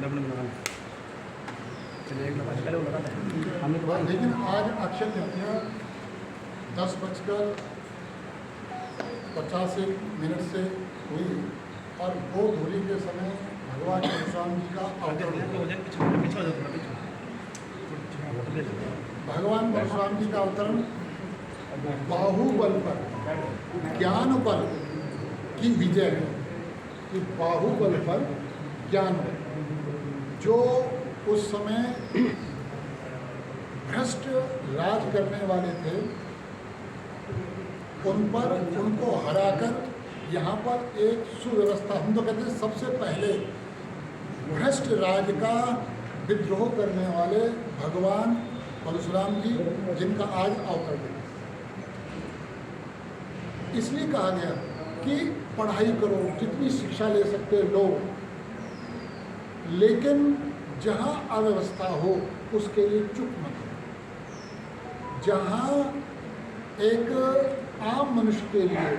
लेकिन आज अक्षय तृतीया 10:50 से हुई और वो धूली के समय भगवान परशुराम जी का अवतरण। भगवान परशुराम जी का अवतरण बाहुबल पर, ज्ञान बल की विजय है कि बाहुबल पर ज्ञान बल। जो उस समय भ्रष्ट राज करने वाले थे उनको हराकर यहाँ पर एक सुव्यवस्था, हम तो कहते हैं सबसे पहले भ्रष्ट राज का विद्रोह करने वाले भगवान परशुराम जी, जिनका आज अवतरण है। इसलिए कहा गया कि पढ़ाई करो, जितनी शिक्षा ले सकते लो, लेकिन जहाँ अव्यवस्था हो उसके लिए चुप मत करो। जहाँ एक आम मनुष्य के लिए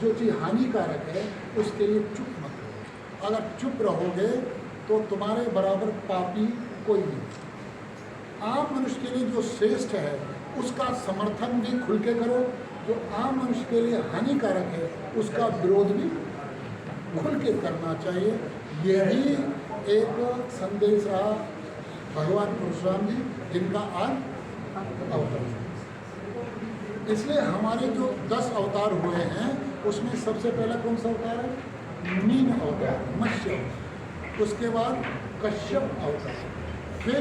जो चीज़ हानिकारक है उसके लिए चुप मत करो। अगर चुप रहोगे तो तुम्हारे बराबर पापी कोई नहीं। आम मनुष्य के लिए जो श्रेष्ठ है उसका समर्थन भी खुल के करो, जो आम मनुष्य के लिए हानिकारक है उसका विरोध भी खुल के करना चाहिए। यही एक संदेश रहा भगवान परशुराम जी, जिनका आज अवतार। इसलिए हमारे जो 10 अवतार हुए हैं उसमें सबसे पहला कौन सा अवतार है? मीन अवतार, मत्स्य। उसके बाद कश्यप अवतार, फिर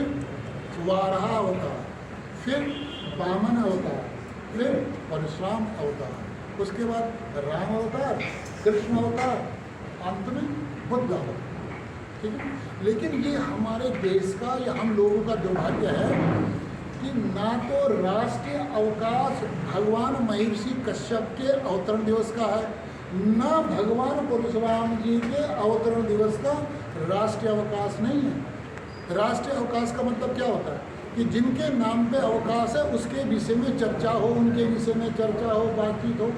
वाराह अवतार, फिर वामन अवतार, फिर परशुराम अवतार, उसके बाद राम अवतार, कृष्ण अवतार, अंत में बुद्ध अवतार। ठीक है। लेकिन ये हमारे देश का या हम लोगों का दुर्भाग्य है कि ना तो राष्ट्रीय अवकाश भगवान महर्षि कश्यप के अवतरण दिवस का है, ना भगवान परशुराम जी के अवतरण दिवस का राष्ट्रीय अवकाश नहीं है। राष्ट्रीय अवकाश का मतलब क्या होता है कि जिनके नाम पे अवकाश है उसके विषय में चर्चा हो, उनके विषय में चर्चा हो, बातचीत हो।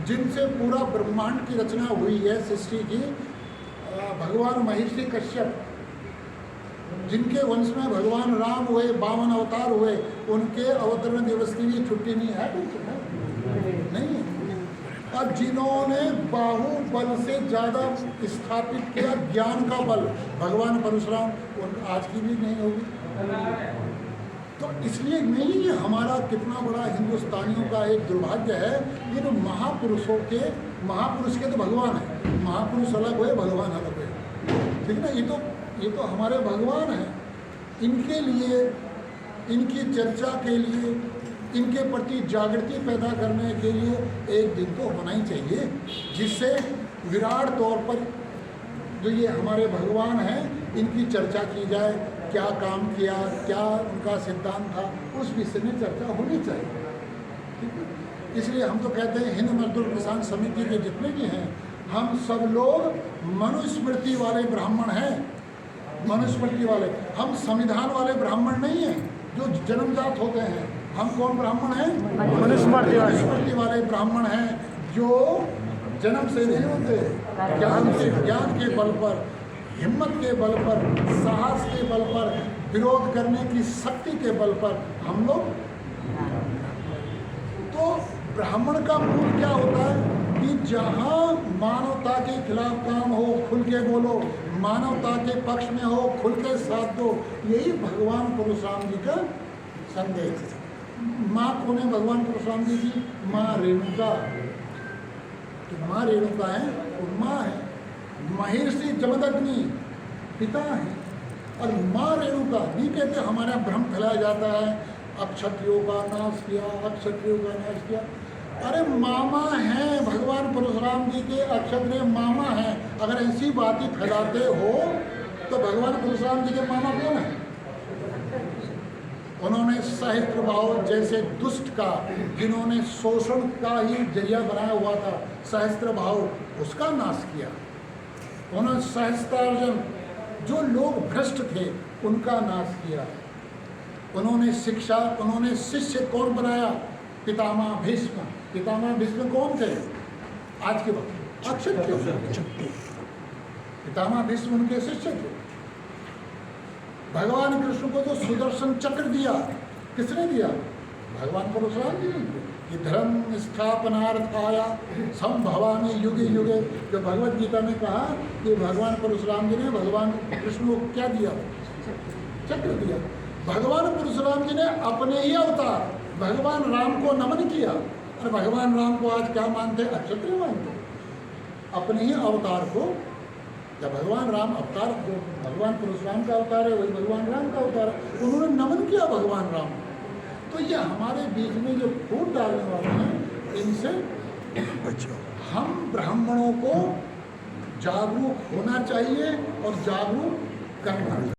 जिनसे पूरा ब्रह्मांड की रचना हुई है सृष्टि की, भगवान महर्षि कश्यप, जिनके वंश में भगवान राम हुए, 52 अवतार हुए, उनके अवतरण दिवस की भी छुट्टी नहीं है, नहीं है। और जिन्होंने बाहुबल से ज़्यादा स्थापित किया ज्ञान का बल, भगवान परशुराम, आज की भी नहीं होगी। तो इसलिए नहीं, हमारा कितना बड़ा हिंदुस्तानियों का एक दुर्भाग्य है। ये तो महापुरुष के तो भगवान है, महापुरुष अलग हुए, भगवान अलग हुए, ठीक ना। ये तो हमारे भगवान हैं। इनके लिए, इनकी चर्चा के लिए, इनके प्रति जागृति पैदा करने के लिए एक दिन तो होना ही चाहिए, जिससे विराट तौर पर जो ये हमारे भगवान हैं इनकी चर्चा की जाए। क्या काम किया, क्या उनका सिद्धांत था, उस विषय में चर्चा होनी चाहिए। ठीक है। इसलिए हम तो कहते हैं हिंद मजदूर किसान समिति के जितने भी हैं, हम सब लोग मनुस्मृति वाले ब्राह्मण हैं, मनुस्मृति वाले। हम संविधान वाले ब्राह्मण नहीं हैं जो जन्मजात होते हैं। हम कौन ब्राह्मण हैं? मनुस्मृति वाले ब्राह्मण हैं जो जन्म से नहीं होते। ज्ञान के बल पर, हिम्मत के बल पर, साहस के बल पर, विरोध करने की शक्ति के बल पर हम लोग। तो ब्राह्मण का मूल क्या होता है कि जहाँ मानवता के खिलाफ काम हो खुल के बोलो, मानवता के पक्ष में हो खुल के साथ दो। यही भगवान परशुराम जी का संदेश है। माँ कौन है भगवान परशुराम जी की? माँ रेणुका। तो माँ रेणुका है, वो माँ है। महर्षि जमदग्नि पिता है, और माँ रेणुका भी कहते हमारा भ्रम फैलाया जाता है, अक्षत्रियों का नाश किया, अक्षत्रियों का नाश किया। अरे मामा हैं भगवान परशुराम जी के, अक्षत्रिय मामा हैं। अगर ऐसी बातें फैलाते हो तो भगवान परशुराम जी के मामा कौन है? उन्होंने सहस्त्र भाव जैसे दुष्ट का, जिन्होंने शोषण का ही जरिया बनाया हुआ था, सहस्त्र भाव, उसका नाश किया। उन्होंने सहस्त्रार्जन, जो लोग भ्रष्ट थे उनका नाश किया। उन्होंने शिक्षा, उन्होंने शिष्य कौन बनाया? पितामह भीष्म। पितामह भीष्म कौन थे आज के वक्त? अक्षत्रिय। पितामह भीष्म उनके शिष्य थे। भगवान कृष्ण को जो सुदर्शन चक्र दिया, किसने दिया? भगवान परशुराम जी ने। कि धर्म स्थापनार्थाय संभवामि युगे युगे, जो भगवत गीता में कहा कि भगवान परशुराम जी ने भगवान कृष्ण को क्या दिया? चक्र दिया। भगवान परशुराम जी ने अपने ही अवतार भगवान राम को नमन किया। और भगवान राम को आज क्या मानते? अक्षत्रिय मानते। अपने ही अवतार को, जब भगवान राम अवतार, जो भगवान परशुराम का अवतार है वही भगवान राम का अवतार है, उन्होंने नमन किया भगवान राम। तो ये हमारे बीच में जो फूट डालने वाले हैं, इनसे हम ब्राह्मणों को जागरूक होना चाहिए और जागरूक करना चाहिए।